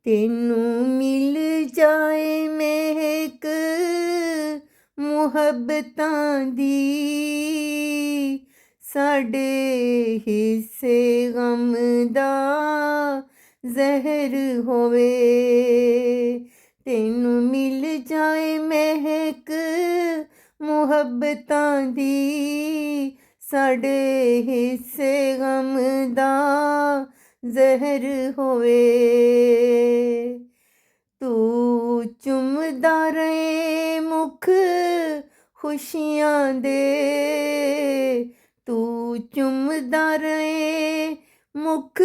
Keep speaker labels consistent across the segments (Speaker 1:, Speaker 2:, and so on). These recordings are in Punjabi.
Speaker 1: ਤੈਨੂੰ ਮਿਲ ਜਾਏ ਮਹਿਕ ਮੁਹੱਬਤਾਂ ਦੀ, ਸਾਡੇ ਹਿੱਸੇ ਗਮ ਦਾ ਜ਼ਹਿਰ ਹੋਵੇ। ਤੈਨੂੰ ਮਿਲ ਜਾਏ ਮਹਿਕ ਮੁਹੱਬਤਾਂ ਦੀ, ਸਾਡੇ ਹਿੱਸੇ ਗਮ ਦਾ ਜ਼ਹਿਰ ਹੋਵੇ। ਤੂੰ ਚੁੰਮਦਾ ਰਹੇ ਮੁਖ ਖੁਸ਼ੀਆਂ ਦੇ, ਤੂੰ ਚੁੰਮਦਾ ਰਹੇ ਮੁਖ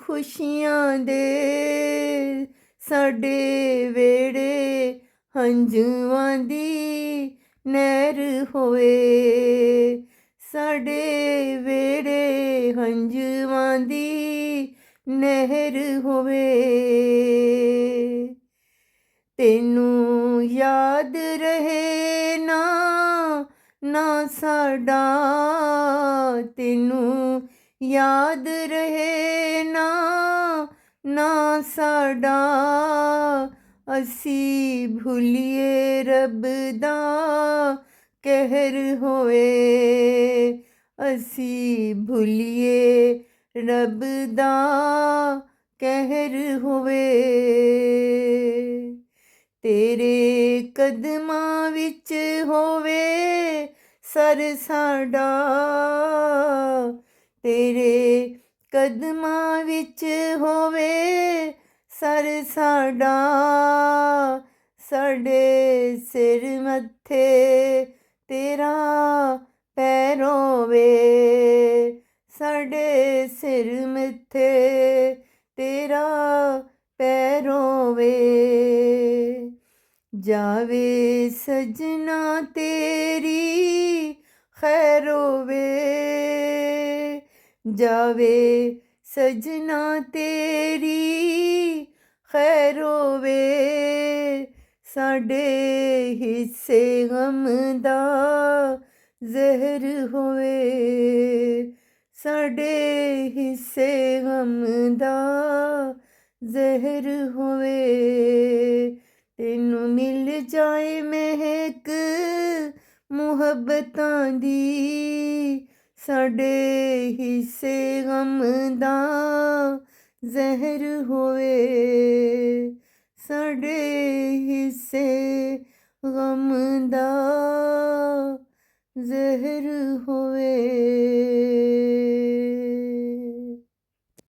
Speaker 1: ਖੁਸ਼ੀਆਂ ਦੇ, ਸਾਡੇ ਵੇੜੇ ਹੰਝੂਆਂ ਦੀ ਨਹਿਰ ਹੋਵੇ। ਸਾਡੇ ਵੇੜੇ ਹੰਝੂਆਂ ਦੀ ਨਹਿਰ ਹੋਵੇ। ਤੈਨੂੰ ਯਾਦ ਰਹੇ ਨਾ ਸਾਡਾ, ਤੈਨੂੰ ਯਾਦ ਰਹੇ ਨਾ ਸਾਡਾ, ਅਸੀਂ ਭੁੱਲੀਏ ਰੱਬ ਦਾ ਕਹਿਰ ਹੋਵੇ। ਅਸੀਂ ਭੁੱਲੀਏ ਰੱਬ ਦਾ ਕਹਿਰ ਹੋਵੇ। ਤੇਰੇ ਕਦਮਾਂ ਵਿੱਚ ਹੋਵੇ ਸਰ ਸਾਡਾ, ਤੇਰੇ ਕਦਮਾਂ ਵਿੱਚ ਹੋਵੇ ਸਰ ਸਾਡਾ, ਸਾਡੇ ਸਿਰ ਮੱਥੇ ਤੇਰਾ ਪੈਰ ਹੋਵੇ। ਸਾਡੇ ਸਿਰ ਮੱਥੇ ਤੇਰਾ ਪੈਰ ਹੋਵੇ। ਜਾਵੇ ਸਜਣਾ ਤੇਰੀ ਖੈਰ ਹੋਵੇ, ਜਾਵੇ ਸਜਣਾ ਤੇਰੀ ਖੈਰ ਹੋਵੇ। ਸਾਡੇ ਹਿੱਸੇ ਗਮ ਦਾ ਜ਼ਹਿਰ ਹੋਵੇ, ਸਾਡੇ ਹਿੱਸੇ ਗਮ ਦਾ ਜ਼ਹਿਰ ਹੋਵੇ। ਤੈਨੂੰ ਮਿਲ ਜਾਏ ਮਹਿਕ ਮੁਹੱਬਤਾਂ ਦੀ, ਸਾਡੇ ਹਿੱਸੇ ਗਮ ਦਾ ਜ਼ਹਿਰ ਹੋਵੇ। ਸਾਡੇ ਹਿੱਸੇ ਗਮ ਦਾ ਜ਼ਹਿਰ ਹੋਵੇ।